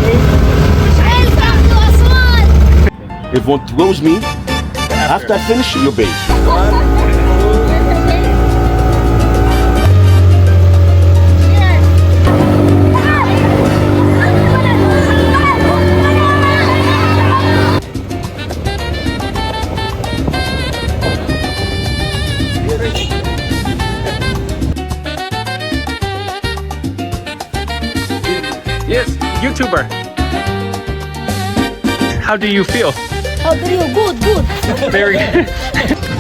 Yummy. Welcome to Aswan! If one throws me, after I finish, you're baked. Yes, YouTuber. How do you feel? How do you? Good, good. Very good.